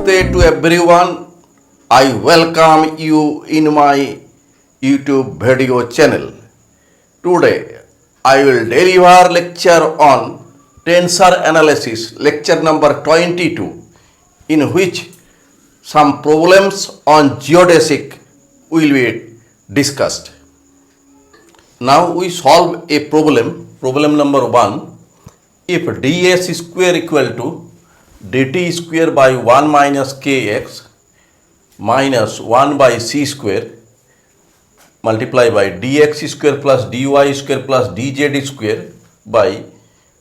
Namaste to everyone. I welcome you in my YouTube video channel. Today I will deliver lecture on tensor analysis, lecture number 22, in which some problems on geodesic will be discussed. Now we solve a problem number 1. If ds square equal to dt square by 1 minus kx minus 1 by c square multiply by dx square plus dy square plus dz square by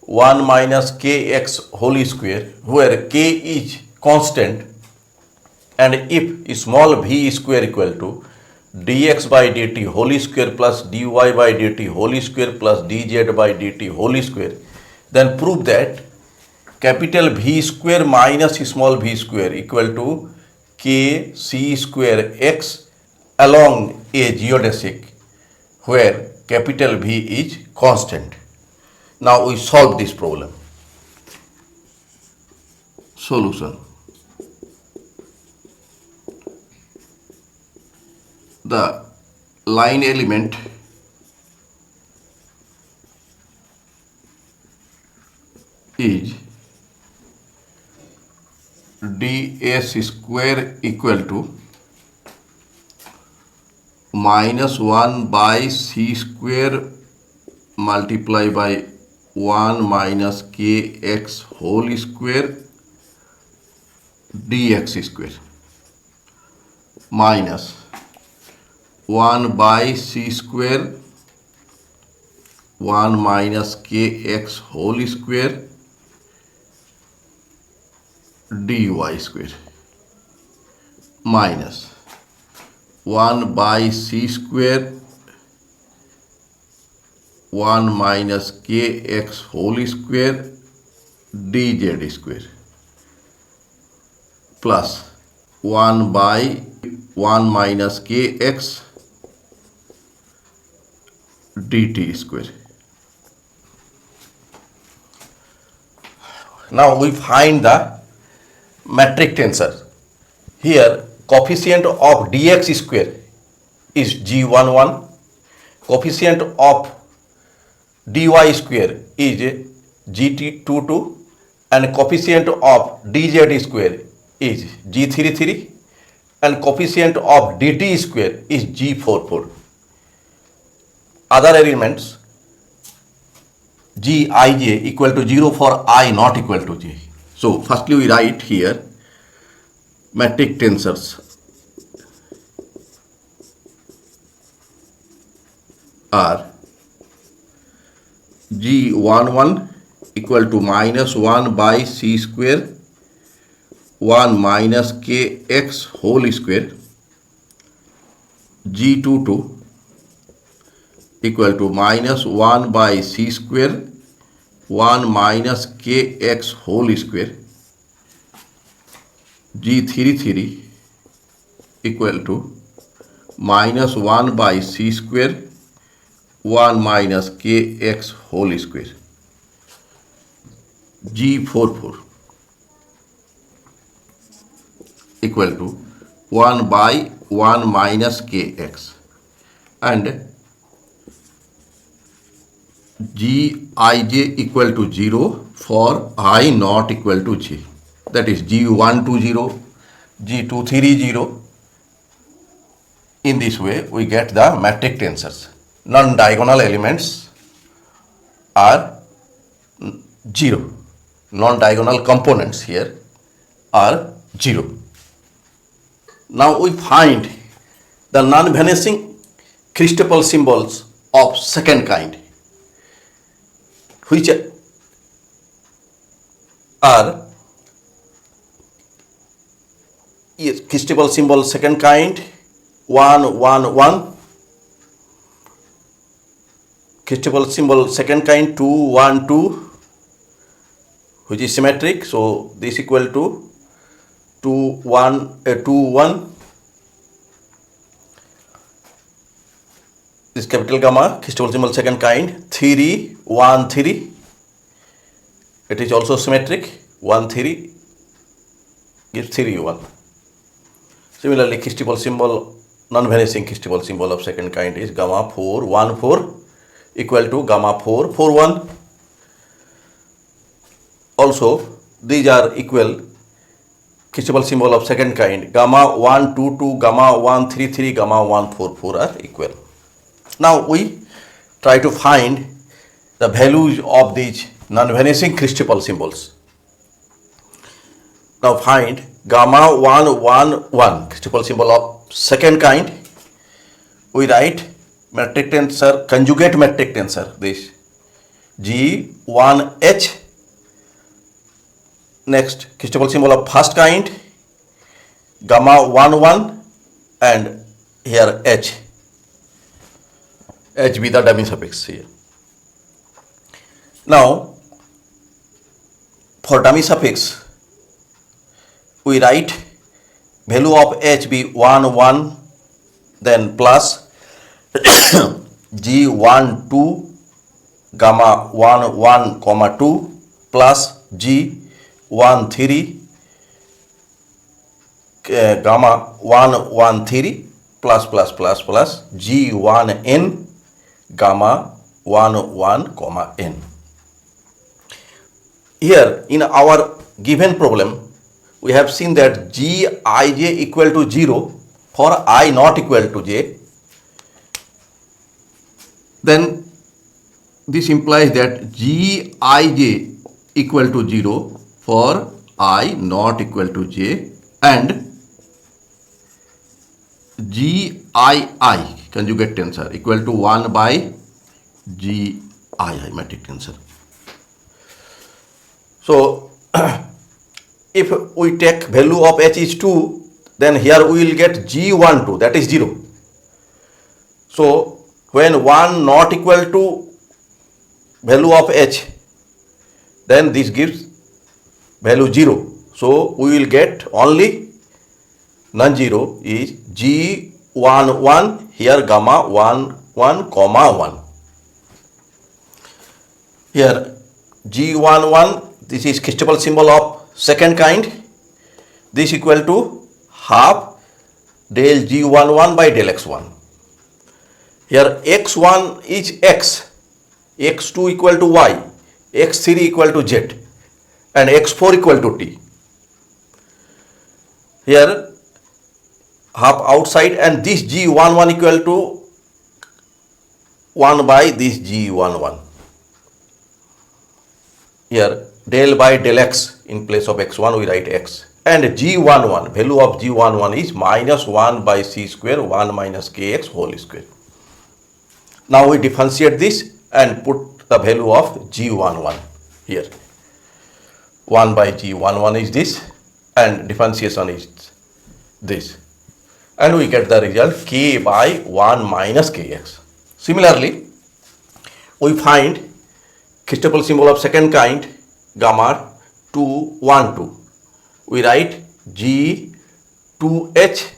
1 minus kx whole square, where k is constant, and if small v square equal to dx by dt whole square plus dy by dt whole square plus dz by dt whole square, then prove that capital V square minus small v square equal to k c square x along a geodesic where capital V is constant. Now we solve this problem. Solution. The line element is ds square equal to minus 1 by c square multiply by 1 minus kx whole square dx square minus 1 by c square 1 minus kx whole square dy square minus 1 by c square 1 minus kx whole square dz square plus 1 by 1 minus kx dt square. Now we find the metric tensor. Here coefficient of dx square is g11, coefficient of dy square is g22, and coefficient of dz square is g33, and coefficient of dt square is g44. Other elements gij equal to 0 for I not equal to j. So firstly we write here metric tensors are g11 equal to minus 1 by c square 1 minus kx whole square, g22 equal to minus 1 by c square 1 minus kx whole square, g33 equal to minus 1 by c square 1 minus kx whole square, g44 equal to 1 by 1 minus kx, and gij equal to 0 for I not equal to j, that is g120, g230. In this way we get the metric tensors. Non-diagonal elements are 0. Non-diagonal components here are 0. Now we find the non-vanishing Christoffel symbols of second kind, which are Christoffel symbol second kind 1 1 1, Christoffel symbol second kind 2 1 2, which is symmetric, so this equal to 2 1 2 1. This capital gamma Christoffel symbol second kind 3 1 3, it is also symmetric 1 3. gives 3 1. Similarly, Kirchhoff symbol, non-vanishing Kirchhoff symbol of second kind is gamma 4 1 4 equal to gamma 4 4 1. Also, these are equal. Kirchhoff symbol of second kind, gamma 1 2 2, gamma 1 3 3, gamma 1 4 4 are equal. Now we try to find the values of these non-vanishing Kirchhoff symbols. Now find gamma 1 1 1, Kirchhoff symbol of second kind. We write metric tensor, conjugate metric tensor, this G1H. Next, Kirchhoff symbol of first kind, gamma 1 1, and here H be the dummy suffix here. Now, for dummy suffix, we write value of H be 1 1, then plus G1 2, gamma 1 1 comma 2, plus G1 3, gamma 1 1 3, plus G1 n, gamma 1 1 comma n. Here in our given problem, we have seen that Gij equal to 0 for I not equal to j. Then this implies that Gij equal to 0 for I not equal to j, and Gii conjugate tensor equal to 1 by Gii metric tensor. So if we take value of H is 2, then here we will get G1 2, that is 0. So when 1 not equal to value of H, then this gives value 0. So we will get only non-zero is G1 1, here gamma 1 1 comma 1. Here G1 1, this is Kirchhoff symbol of second kind. This equal to half del G1 1 by del x1. Here x1 is x, x2 equal to y, x3 equal to z, and x4 equal to t. Here half outside, and this G1 1 equal to 1 by this G1 1. Here del by del x, in place of x1 we write x, and G1 1, value of G1 1 is minus 1 by c square 1 minus kx whole square. Now we differentiate this and put the value of G1 1 here. 1 by G1 1 is this, and differentiation is this, and we get the result k by 1 minus kx. Similarly, we find Kirchhoff symbol of second kind, gamma 2 1 2. We write G2H,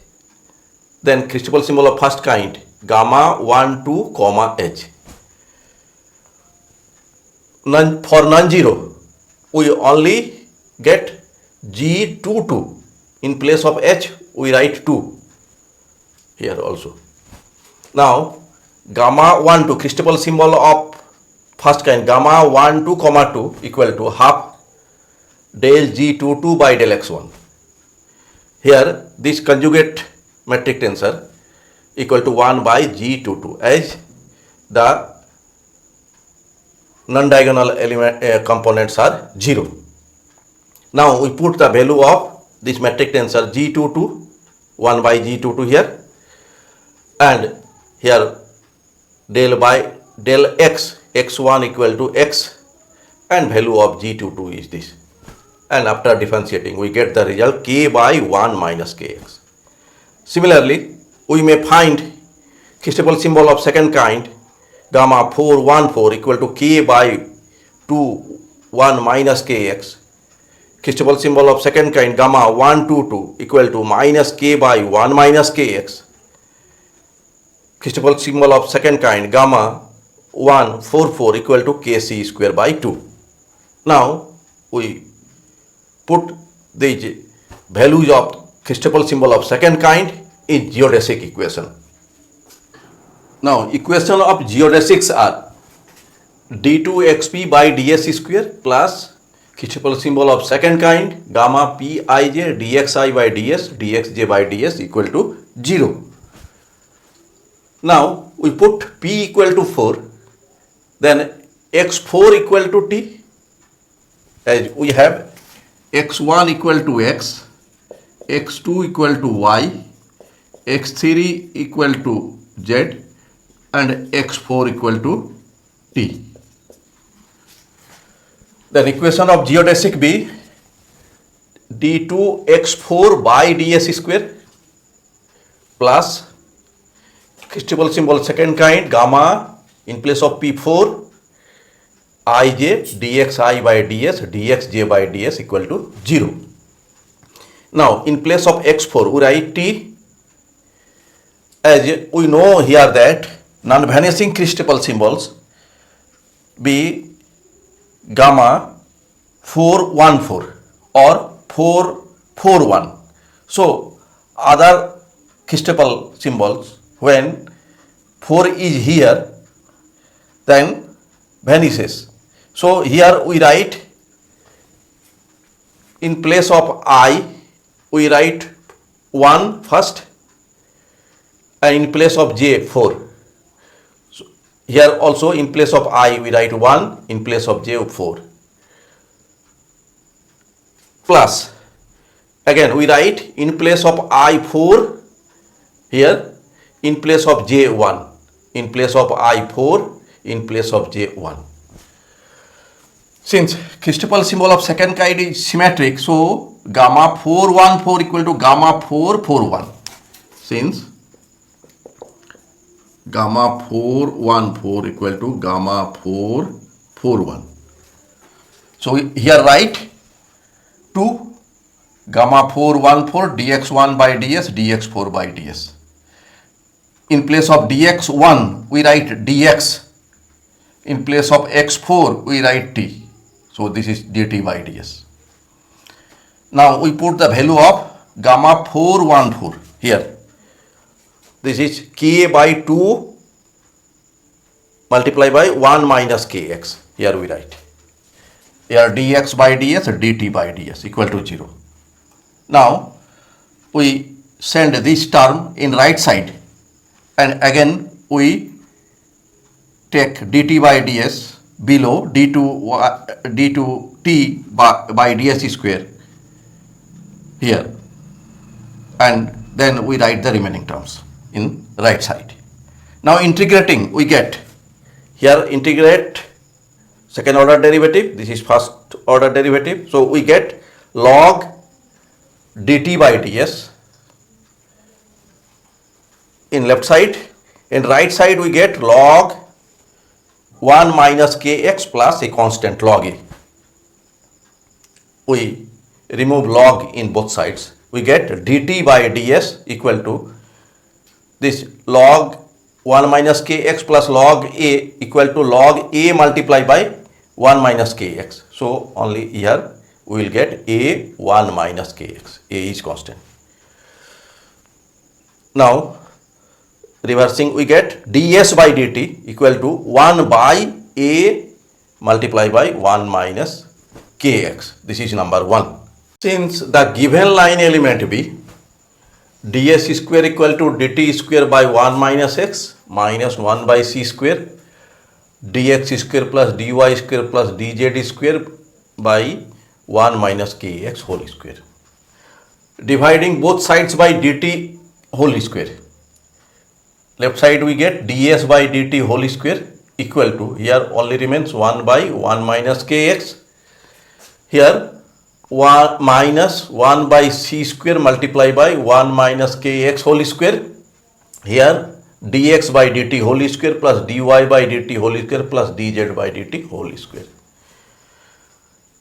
then Kirchhoff symbol of first kind, gamma 1 2 comma H. For non-zero, we only get G2 2. In place of H, we write 2 here also. Now, gamma 1 2, Kirchhoff symbol of first kind, gamma 1 2 comma 2 equal to half del G2 2 by del x1. Here, this conjugate metric tensor equal to 1 by G2 2, as the non-diagonal element components are 0. Now we put the value of this metric tensor G2 2, 1 by G2 2 here, and here del by del x, x1 equal to x, and value of G2 2 is this. And after differentiating, we get the result k by 1 minus kx. Similarly, we may find Kirchhoff symbol of second kind, gamma 4 1 4 equal to k by 2 1 minus kx. Kirchhoff symbol of second kind, gamma 1 2 2 equal to minus k by 1 minus kx. Kirchhoff symbol of second kind, gamma 1 4 4 equal to kc square by 2. Now we put the values of Christoffel symbol of second kind in geodesic equation. Now equation of geodesics are d2xp by ds square plus Christoffel symbol of second kind gamma pij dxi by ds dxj by ds equal to 0. Now we put p equal to 4, then x4 equal to t, as we have x1 equal to x, x2 equal to y, x3 equal to z, and x4 equal to t. Then equation of geodesic be d2x4 by ds square plus Christoffel symbol second kind gamma in place of p4 ij dxi by ds dxj by ds equal to 0. Now in place of x4 we write t, as we know here that non-vanishing Christoffel symbols be gamma 414 or 441. So other Christoffel symbols, when 4 is here, then vanishes. So here we write in place of I we write 1 first, and in place of j 4. So here also in place of I we write 1, in place of j 4. Plus again we write in place of I 4 here, in place of j 1, in place of I 4, in place of j 1. Since Christoffel symbol of second kind is symmetric, so gamma 414 equal to gamma 441. Since gamma 414 equal to gamma 441. So here write 2 gamma 414 dx1 by ds dx4 by ds. In place of dx1 we write dx, in place of x4 we write t. So this is dt by ds. Now we put the value of gamma 414 here. This is k by 2 multiplied by 1 minus kx. Here we write. Here dx by ds dt by ds equal to 0. Now we send this term in right side, and again we take dt by ds below d2 t by ds square here, and then we write the remaining terms in right side. Now integrating we get here, integrate second order derivative, this is first order derivative, so we get log dt by ds in left side. In right side we get log 1 minus kx plus a constant log a. We remove log in both sides. We get dt by ds equal to this log 1 minus kx plus log a equal to log a multiplied by 1 minus kx. So only here we will get a 1 minus kx. A is constant. Now reversing we get ds by dt equal to 1 by a multiplied by 1 minus kx. This is number 1. Since the given line element be ds square equal to dt square by 1 minus x minus 1 by c square dx square plus dy square plus dz square by 1 minus kx whole square. Dividing both sides by dt whole square. Left side we get ds by dt whole square equal to, here only remains 1 by 1 minus kx. Here 1 minus 1 by c square multiplied by 1 minus kx whole square. Here dx by dt whole square plus dy by dt whole square plus dz by dt whole square.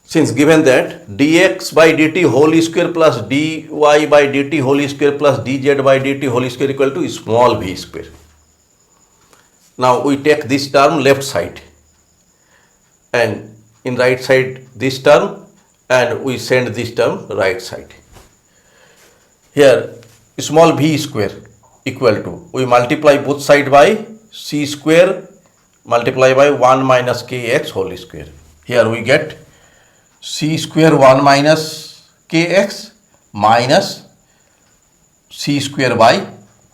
Since given that dx by dt whole square plus dy by dt whole square plus dz by dt whole square equal to small v square. Now we take this term left side, and in right side this term, and we send this term right side. Here small v square equal to, we multiply both side by c square multiply by 1 minus kx whole square. Here we get c square 1 minus kx minus c square by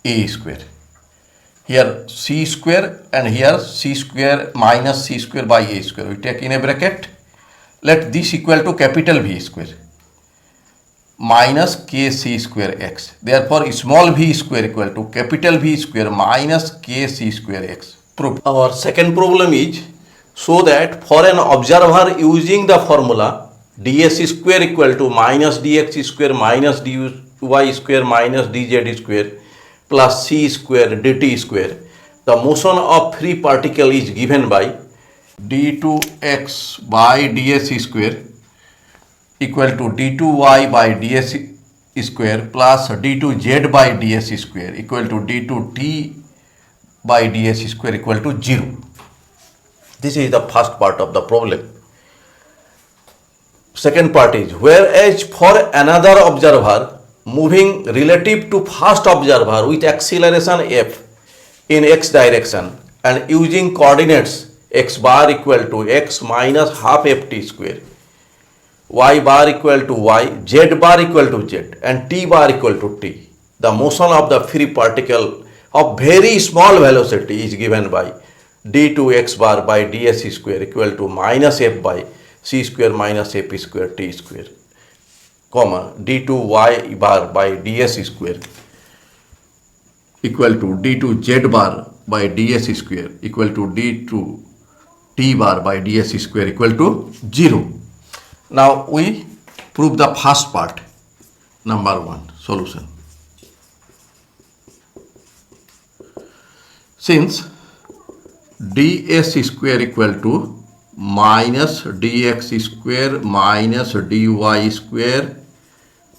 a square. Here c square and here c square minus c square by a square. We take in a bracket. Let this equal to capital V square minus kc square x. Therefore, small v square equal to capital V square minus kc square x. Proof. Our second problem is, so that for an observer using the formula ds square equal to minus dx square minus dy square minus dz square plus c square dt square, the motion of free particle is given by d2x by ds square equal to d2y by ds square plus d2z by ds square equal to d2t by ds square equal to 0. This is the first part of the problem. Second part is, whereas for another observer moving relative to first observer with acceleration f in x direction and using coordinates x bar equal to x minus half ft square, y bar equal to y, z bar equal to z and t bar equal to t, the motion of the free particle of very small velocity is given by d2x bar by ds square equal to minus f by c square minus f square t square, comma d2y bar by ds square equal to d2z bar by ds square equal to d2t bar by ds square equal to 0. Now we prove the first part. Number 1, solution. Since ds square equal to minus dx square minus dy square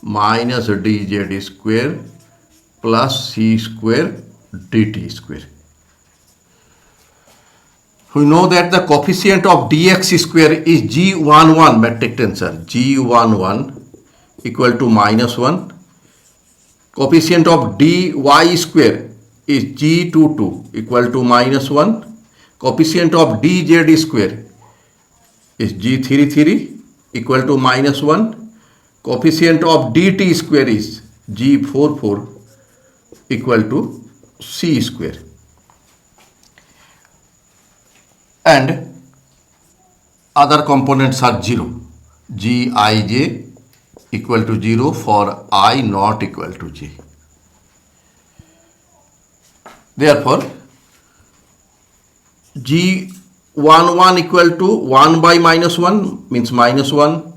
minus dz square plus c square dt square. We know that the coefficient of dx square is g11 metric tensor, g11 equal to minus 1. Coefficient of dy square is g22 equal to minus 1. Coefficient of dz square is g33 equal to minus 1. Coefficient of dt square is g44 equal to c square. And other components are 0. Gij equal to 0 for I not equal to j. Therefore, g11 equal to 1 by minus 1 means minus 1.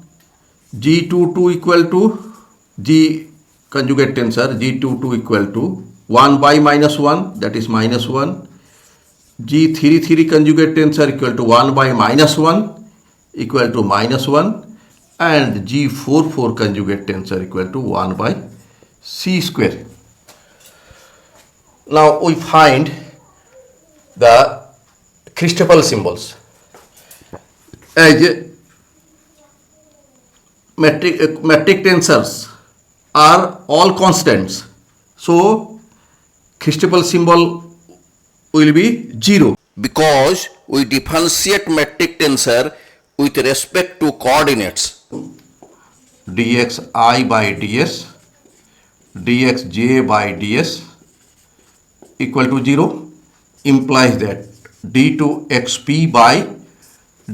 g22 equal to g conjugate tensor, g22 equal to 1 by minus 1, that is minus 1. g33 conjugate tensor equal to 1 by minus 1 equal to minus 1, and g44 conjugate tensor equal to 1 by c square. Now we find the Christoffel symbols. As metric tensors are all constants, so Christoffel symbol will be 0, because we differentiate metric tensor with respect to coordinates. dxi by ds, dxj by ds equal to 0 implies that d2xp by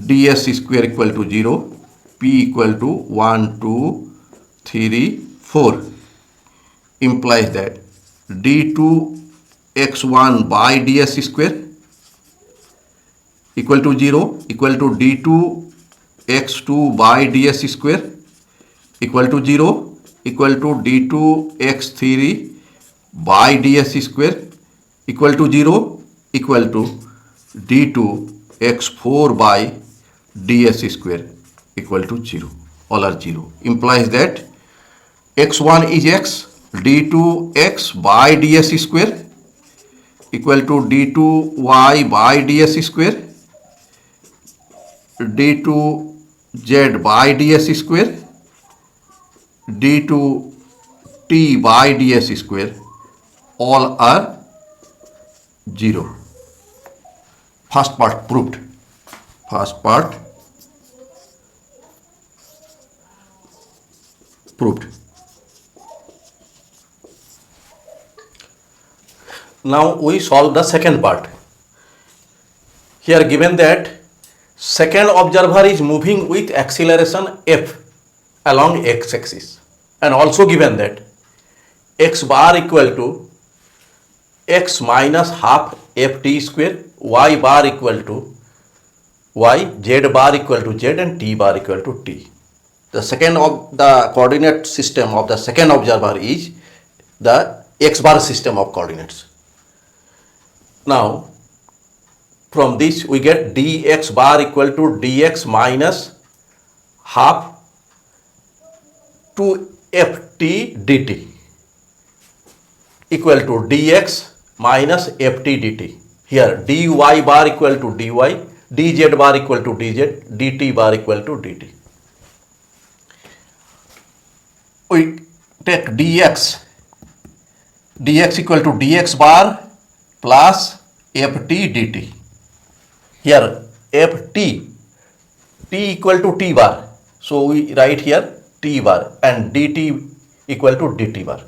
ds square equal to 0, p equal to 1, 2, 3, 4 implies that d2x1 by ds square equal to 0 equal to d2x2 by ds square equal to 0 equal to d2x3 by ds square equal to 0 equal to d2x4 by ds square equal to 0. All are 0. Implies that x1 is x, d2x by ds square equal to d2y by ds square, d2z by ds square, d2t t by ds square, all are 0. First part proved. First part proved. Now we solve the second part. Here given that second observer is moving with acceleration f along x-axis, and also given that x bar equal to x minus half ft square, y bar equal to y, z bar equal to z, and t bar equal to t. The second of the coordinate system of the second observer is the x bar system of coordinates. Now from this we get dx bar equal to dx minus half 2ft dt equal to dx minus ft dt. Here dy bar equal to dy, dz bar equal to dz, dt bar equal to dt. We take dx equal to dx bar plus ft dt. Here ft, t equal to t bar, so we write here t bar, and dt equal to dt bar,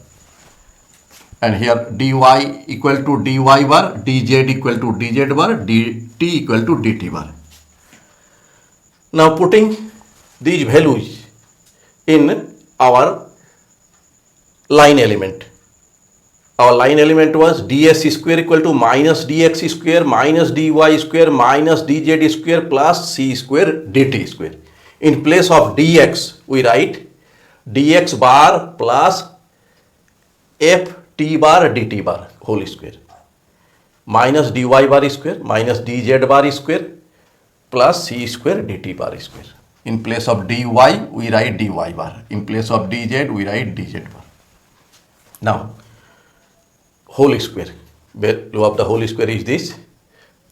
and here dy equal to dy bar, dz equal to dz bar, dt equal to dt bar. Now putting these values in our line element. Our line element was ds square equal to minus dx square minus dy square minus dz square plus c square dt square. In place of dx we write dx bar plus f t bar dt bar whole square minus dy bar square minus dz bar square plus c square dt bar square. In place of dy we write dy bar. In place of dz we write dz bar. Now whole square, value of the whole square is this,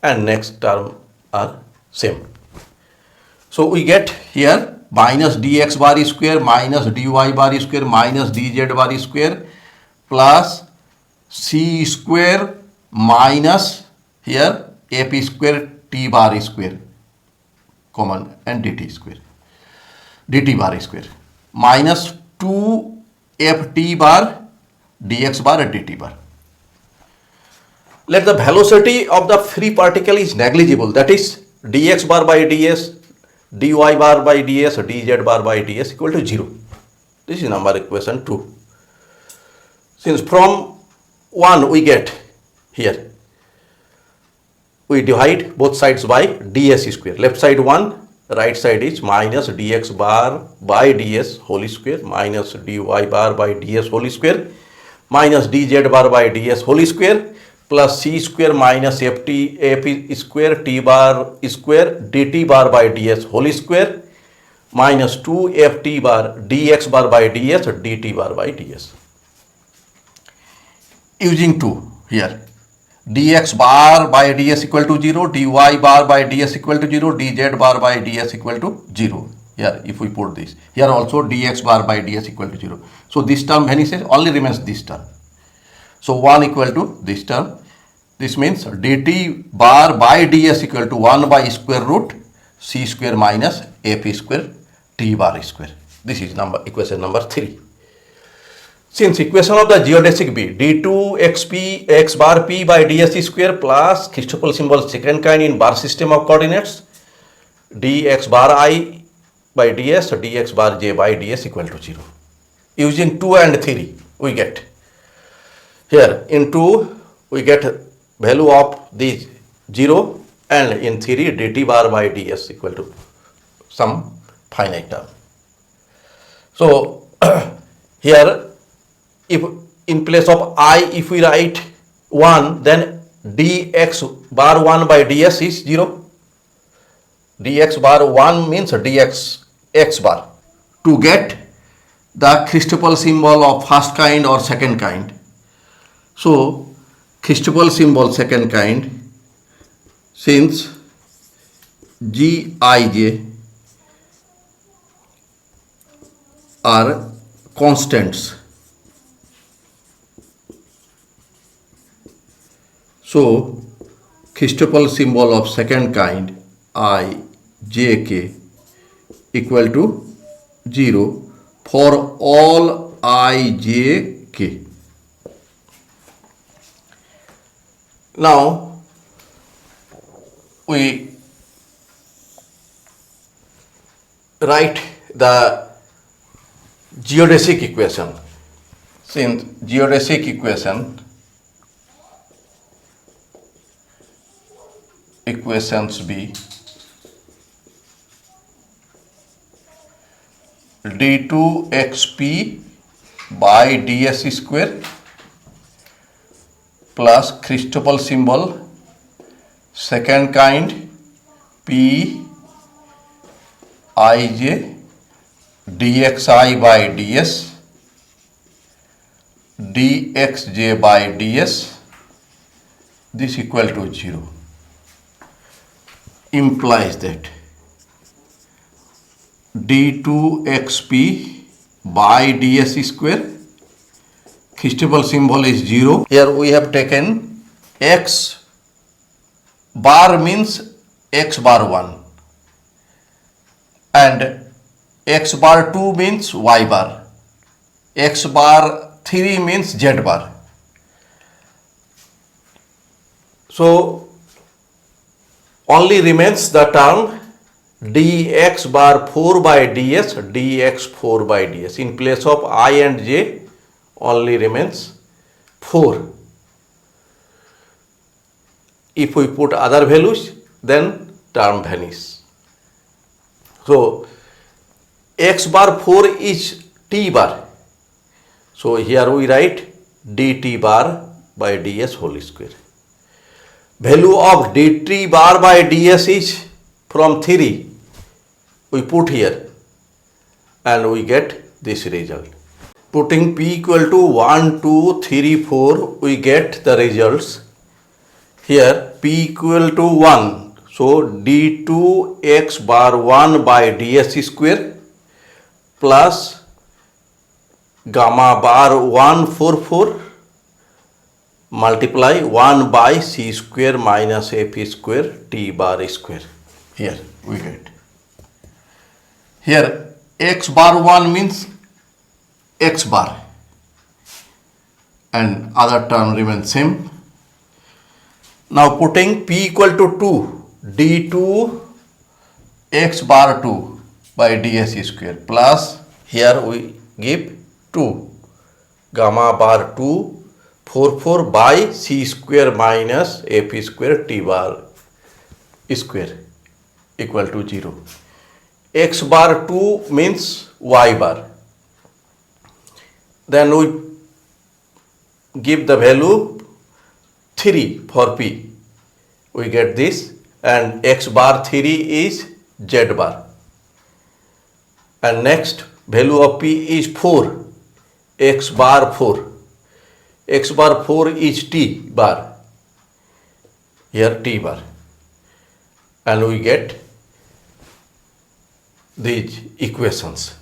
and next term are same. So we get here minus dx bar square minus dy bar square minus dz bar square plus c square minus here f square t bar square common and dt bar square minus 2 ft bar dx bar and dt bar. Let the velocity of the free particle is negligible, that is dx bar by ds, dy bar by ds, dz bar by ds equal to 0. This is number equation 2. Since from 1 we get here, we divide both sides by ds square. Left side 1, right side is minus dx bar by ds whole square minus dy bar by ds whole square minus dz bar by ds whole square plus c square minus f square t bar square dt bar by ds whole square minus 2 ft bar dx bar by ds dt bar by ds. Using 2 here, dx bar by ds equal to 0, dy bar by ds equal to 0, dz bar by ds equal to 0. Here if we put this, here also dx bar by ds equal to 0. So this term vanishes, only remains this term. So 1 equal to this term. This means dt bar by ds equal to 1 by square root c square minus f square t bar square. This is equation number 3. Since equation of the geodesic B, d2 xp x bar p by ds square plus Christoffel symbol second kind in bar system of coordinates dx bar I by ds dx bar j by ds equal to 0. Using 2 and 3 we get here, in 2 we get value of these 0, and in 3 dt bar by ds equal to some finite term. So here if in place of I if we write 1, then dx bar 1 by ds is 0. Dx bar 1 means dx x bar. To get the Christoffel symbol of first kind or second kind, so Christoffel symbol second kind, since Gij are constants So Christoffel symbol of second kind I j k equal to 0 for all I j k. Now we write the geodesic equation. Since geodesic equations be d2xp by ds square plus Christoffel symbol second kind p ij dxi by ds dxj by ds, this equal to 0, implies that d2xp by ds square, Christoffel symbol is 0. Here we have taken x bar means x bar 1 and x bar 2 means y bar, x bar 3 means z bar. So only remains the term dx bar 4 by ds, dx 4 by ds. In place of I and j only remains 4. If we put other values, then term vanish. So x bar 4 is t bar. So here we write dt bar by ds whole square. Value of dt bar by ds is from 3. We put here and we get this result. Putting p equal to 1, 2, 3, 4, we get the results. Here p equal to 1. So d2x bar 1 by ds square plus gamma bar 144 multiply 1 by c square minus f square t bar square. Here we get. Here x bar 1 means x bar and other term remains same. Now putting p equal to 2, d2 x bar 2 by ds square plus here we give 2 gamma bar 2 44 by c square minus f square t bar square equal to 0. X bar 2 means y bar. Then we give the value 3 for p. We get this and x bar 3 is z bar. And next value of p is 4. X bar 4. X bar 4 is t bar. Here t bar. And we get these equations.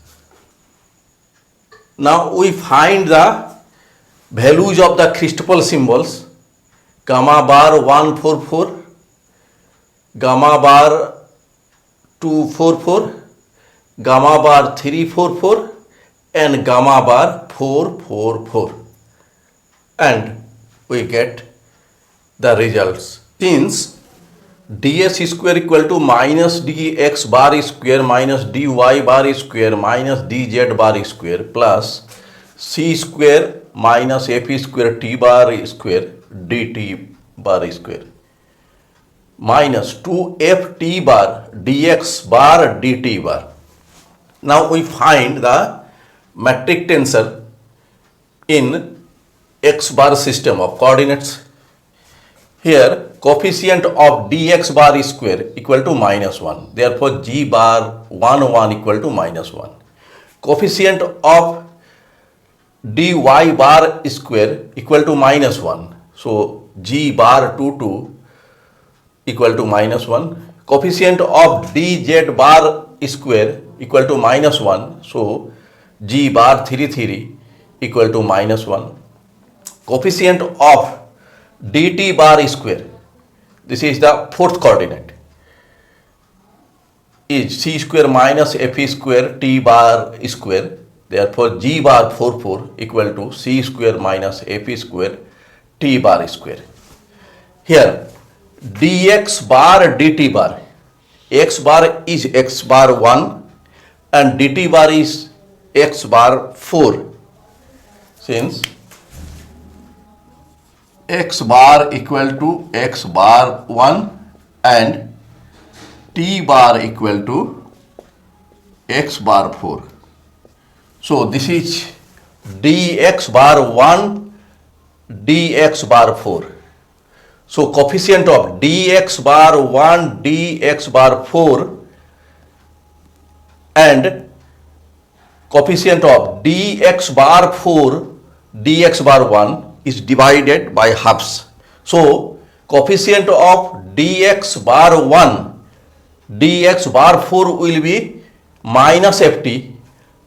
Now we find the values of the Christoffel symbols. Gamma bar 144, gamma bar 244, gamma bar 344 and gamma bar 444. And we get the results. Since ds square equal to minus dx bar square minus dy bar square minus dz bar square plus c square minus f square t bar square dt bar square minus 2ft bar dx bar dt bar. Now we find the metric tensor in x bar system of coordinates. Here coefficient of dx bar square equal to minus 1. Therefore g bar 1 1 equal to minus 1. Coefficient of dy bar square equal to minus 1. So g bar 2 2 equal to minus 1. Coefficient of dz bar square equal to minus 1. So g bar 3 3 equal to minus 1. Coefficient of dt bar square, this is the fourth coordinate, is c square minus f square t bar square. Therefore, g bar 4 4 equal to c square minus f square t bar square. Here dx bar dt bar, x bar is x bar 1 and dt bar is x bar 4. Since x bar equal to x bar 1 and t bar equal to x bar 4. So this is dx bar 1, dx bar 4. So coefficient of dx bar 1, dx bar 4 and coefficient of dx bar 4, dx bar 1 is divided by halves. So coefficient of dx bar 1, dx bar 4 will be minus ft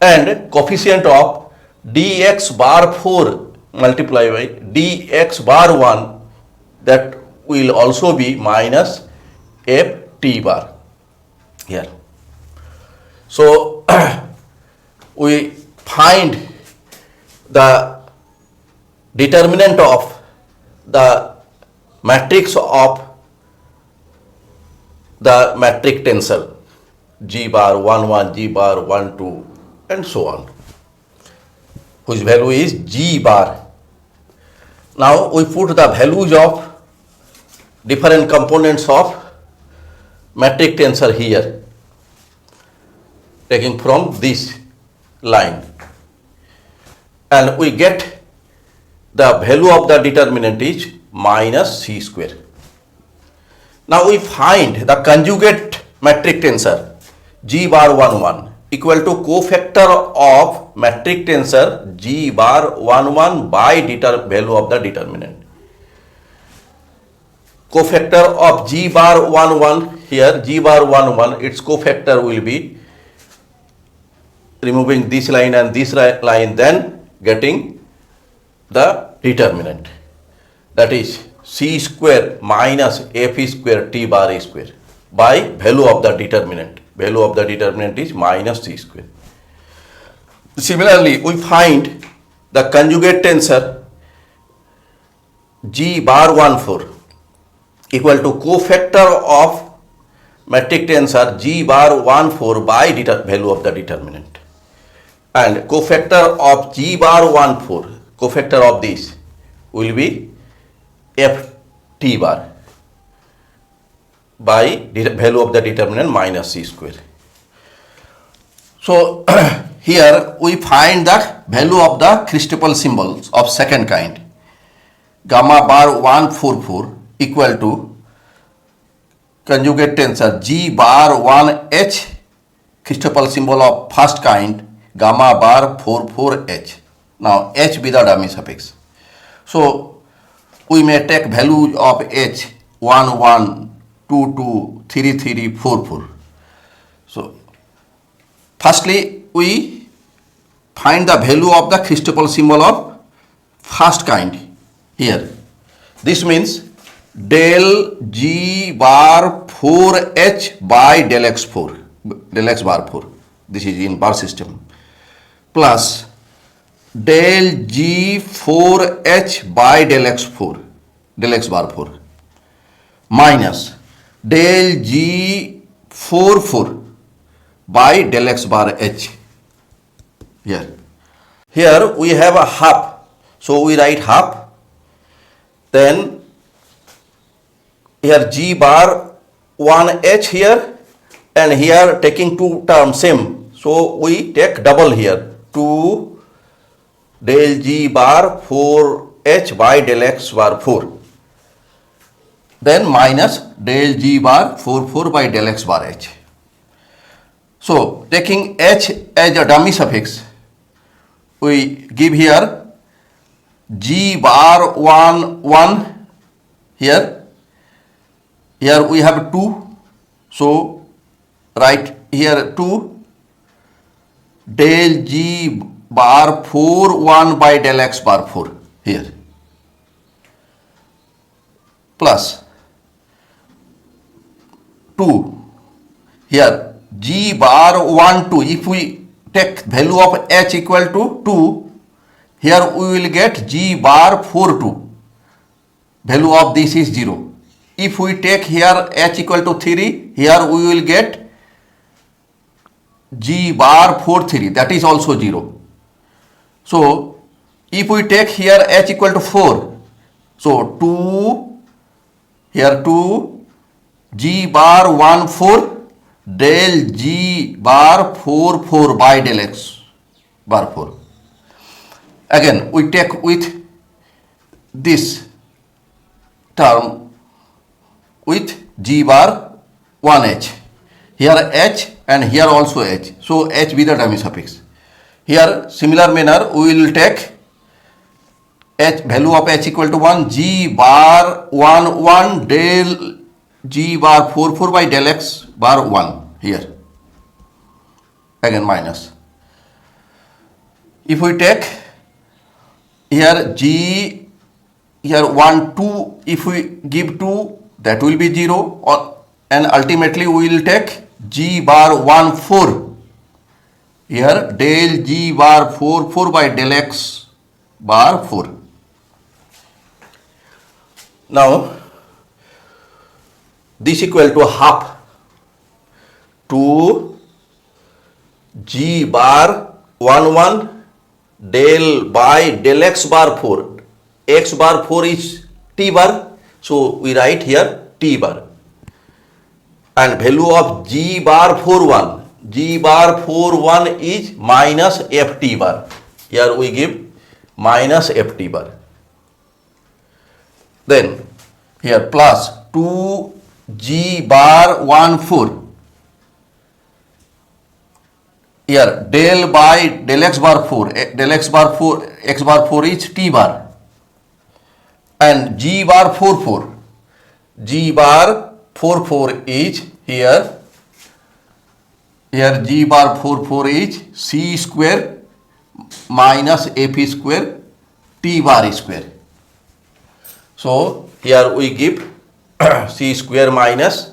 and coefficient of dx bar 4 multiplied by dx bar 1, that will also be minus ft bar here. So we find the determinant of the matrix of the metric tensor g bar 1 1, g bar 1 2 and so on, whose value is g bar. Now we put the values of different components of metric tensor here, taking from this line, and we get the value of the determinant is minus c square. Now we find the conjugate metric tensor g bar 1 1 equal to cofactor of metric tensor g bar 1 1 by value of the determinant. Cofactor of g bar 1 1, here g bar 1 1, its cofactor will be removing this line and this line, then getting the determinant, that is c square minus f square t bar square by value of the determinant. Value of the determinant is minus c square. Similarly, we find the conjugate tensor g bar 1 4 equal to cofactor of metric tensor g bar 1 4 by value of the determinant, and cofactor of g bar 1 4, cofactor of this will be f t bar by value of the determinant minus c square. So here we find the value of the Christoffel symbols of second kind. Gamma bar 144 equal to conjugate tensor g bar 1h, Christoffel symbol of first kind, gamma bar 44h. Now h be the dummy suffix. So we may take value of h 1 1 2 2 3 3 4 4. So firstly we find the value of the Christoffel symbol of first kind here. This means del g bar 4h by del x 4, del x bar 4, this is in bar system, plus del g 4h by del x 4, del x bar 4, minus del g 4 4 by del x bar h here. Here we have a half, so we write half, then here g bar 1h here, and here taking two terms same, so we take double here, 2 del g bar 4h by del x bar 4, then minus del g bar 4 4 by del x bar h. So taking h as a dummy suffix, we give here g bar 1 1 here. Here we have 2, so write here 2 del g bar 4 1 by del x bar 4 here. plus 2. Here g bar 1 2, if we take value of h equal to 2, here we will get g bar 4 2, value of this is 0. If we take here h equal to 3, here we will get g bar 4 3, that is also 0. So if we take here h equal to 4, so 2, here 2, g bar 1 4, del g bar 4 4 by del x bar 4. Again we take with this term with g bar 1h, here h and here also h, so h with the dummy suffix. Here similar manner we will take h, value of h equal to 1, g bar 1 1 del g bar 4 4 by del x bar 1, here again minus. If we take here g, here 1 2, if we give 2, that will be 0, or and ultimately we will take g bar 1 4, here del g bar 4 4 by del x bar 4. Now this equal to half 2 g bar 1 1 del by del x bar 4, x bar 4 is t bar, so we write here t bar, and value of g bar 4 1, g bar 4 1 is minus ft bar, here we give minus ft bar. Then here plus 2 g bar 1 4, here del by del x bar 4, del x bar 4, x bar 4 is t bar, and g bar 4 4, g bar 4 4 is here, here g bar 4 4 is c square minus f square t bar square. So here we give c square minus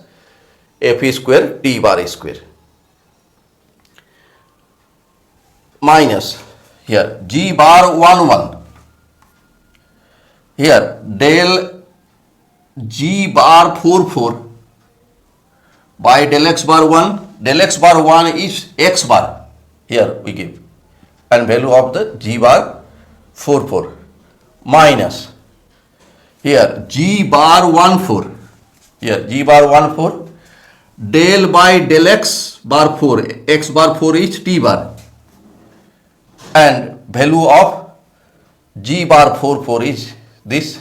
f square t bar square, minus here g bar 1 1, here del g bar 4 4 by del x bar 1, del x bar 1 is x bar, here we give, and value of the g bar 4 4, minus here g bar 1 4, here g bar 1 4 del by del x bar 4, x bar 4 is t bar, and value of g bar 4 4 is this.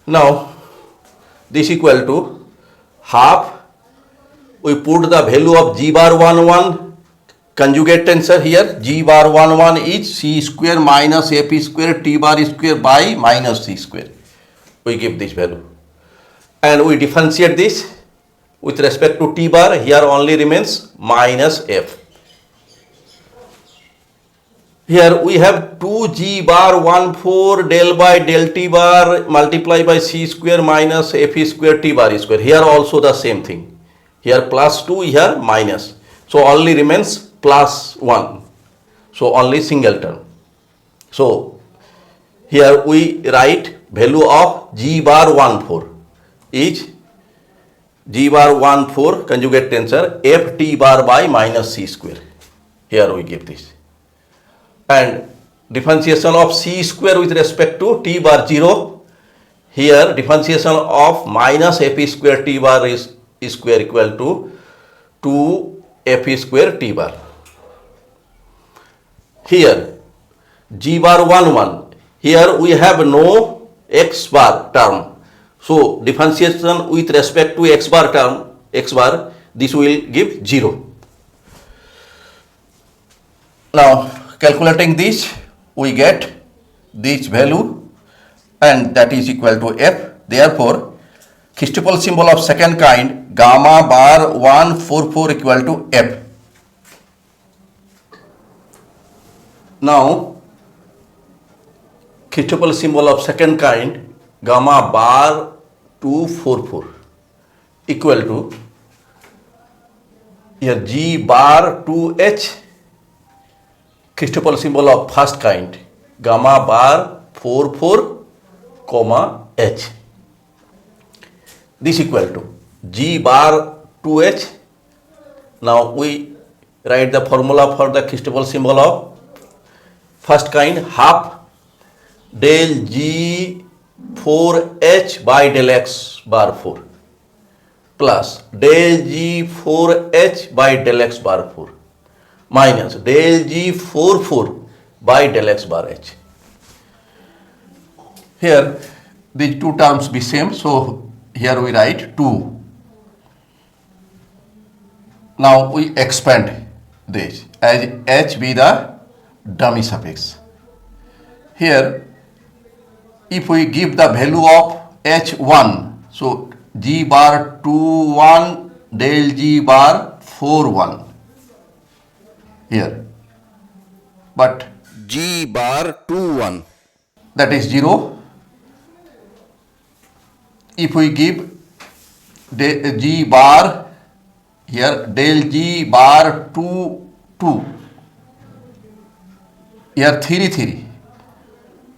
Now this equal to half, we put the value of g bar 1 1 conjugate tensor here, g bar 1 1 is c square minus f square t bar square by minus c square, we give this value, and we differentiate this with respect to t bar, here only remains minus f. Here we have 2g bar 1 4 del by del t bar multiply by c square minus f square t bar square, here also the same thing, here plus 2, here minus, so only remains plus 1, so only single term. So here we write value of g bar 1 4 is g bar 1 4 conjugate tensor f t bar by minus c square, here we give this, and differentiation of c square with respect to t bar 0, here differentiation of minus f square t bar is square equal to 2 f square t bar. Here g bar 1 1, here we have no x bar term, so differentiation with respect to x bar term, x bar, this will give 0. Now calculating this, we get this value, and that is equal to f. Therefore Christoffel symbol of second kind gamma bar 1 4 4 equal to f. Now Christoffel symbol of second kind gamma bar 244 equal to here G bar 2H, Christoffel symbol of first kind, gamma bar 44 comma H. This equal to G bar 2H. Now we write the formula for the Christoffel symbol of first kind, half del G 4H by del X bar 4 plus del G 4H by del X bar 4 minus del G 44 by del X bar H. Here these two terms be same, so here we write 2. Now we expand this as H be the dummy suffix. Here if we give the value of H1, so G bar 2 1 del G bar 4 1 here, but G bar 2 1 that is 0. If we give G bar here del G bar 2 2 here 3 3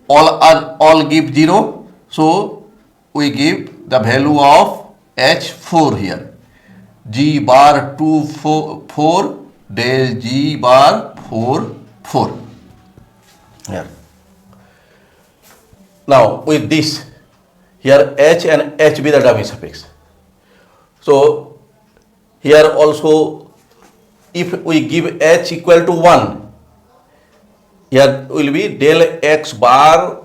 all give 0, so we give the value of H4 here, G bar 2 4 del G bar 4 4 here. Now with this here H and H be the dummy suffix, so here also if we give H equal to 1, here will be del X bar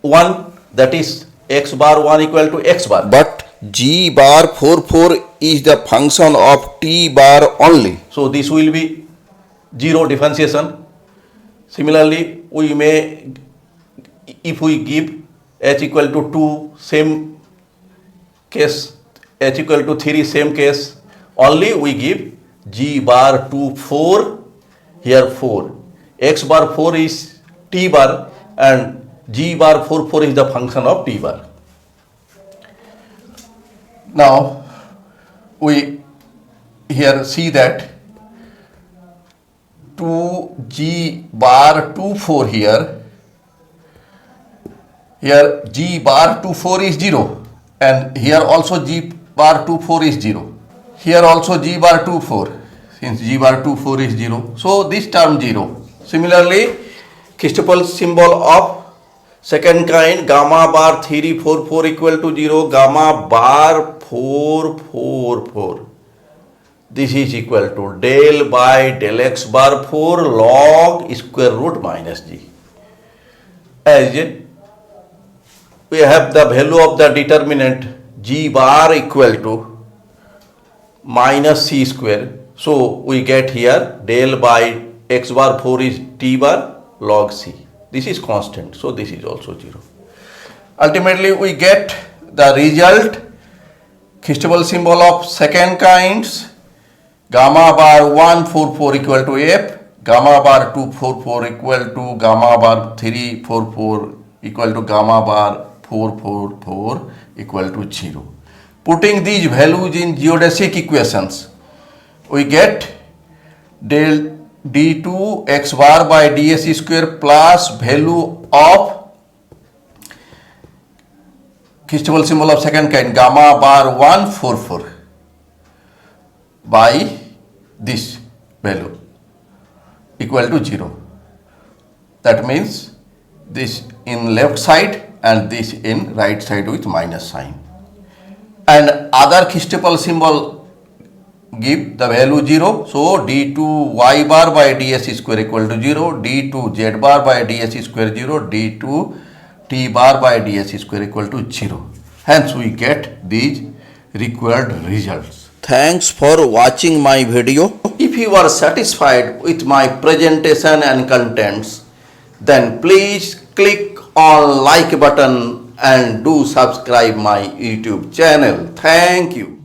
1, that is X bar 1 equal to X bar. But G bar 44 is the function of T bar only. So this will be 0 differentiation. Similarly, we may, if we give H equal to 2, same case, H equal to 3, same case, only we give G bar 2 4, here 4. X bar 4 is T bar and G bar 4 4 is the function of T bar. Now we here see that 2G bar 2 4 here G bar 2 4 is 0 and here also G bar 2 4 is 0. Here also G bar 2 4, since G bar 2 4 is 0. So this term 0. Similarly, Christoffel symbol of second kind, gamma bar 3 4 4 equal to 0, gamma bar 4 4 4. This is equal to del by del X bar 4 log square root minus G. As we have the value of the determinant G bar equal to minus C square. So we get here del by X bar 4 is T bar log C. This is constant, so this is also 0. Ultimately we get the result, Christoffel symbol of second kinds, gamma bar 1 4 4 equal to F, gamma bar 2 4 4 equal to gamma bar 3 4 4 equal to gamma bar 4 4 4 equal to 0. Putting these values in geodesic equations, we get del d2 x bar by ds square plus value of Christoffel symbol of second kind, gamma bar 1 4 4 by this value equal to 0. That means this in left side and this in right side with minus sign. And other Christoffel symbol give the value 0. So d2 y bar by ds square equal to 0, d2 z bar by ds square 0, d2 t bar by ds square equal to 0. Hence we get these required results. Thanks for watching my video. If you are satisfied with my presentation and contents, then please click on like button and do subscribe my YouTube channel. Thank you.